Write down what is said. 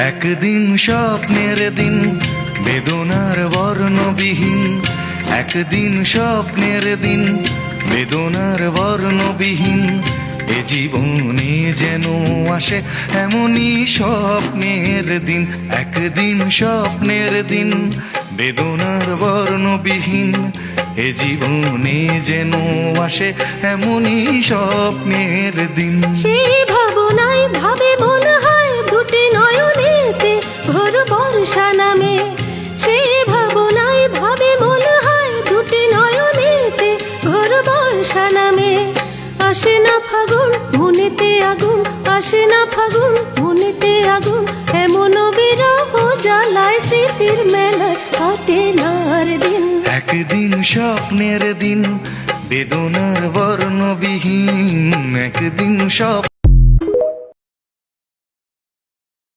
একদিন স্বপ্নের দিন বেদনার বর্ণবিহীন, একদিন স্বপ্নের দিন বেদনার বর্ণবিহীন। এ জীবনে যেন আসে এমনই স্বপ্নের দিন, একদিন স্বপ্নের দিন বেদনার বর্ণবিহীন। এ জীবনে যেন আসে এমনই স্বপ্নের দিন। সেই ভাবনায় ভাবে মনে হয় দুটি নয়নেতে ঘোর বর্ষা নামে। সেই ভাবনায় ভাবে মনে হয় দুটি নয়নেতে ঘোর বর্ষা নামে। আসে না ফাগুন মনেতে আগুন, আসে না ফাগুন মনেতে আগুন। এমন বিরহ জ্বালায় স্মৃতির মেলায় কাটে না আর দিন। একদিন স্বপ্নের দিন বেদনার বর্ণবিহীন, একদিন স্বপ্ন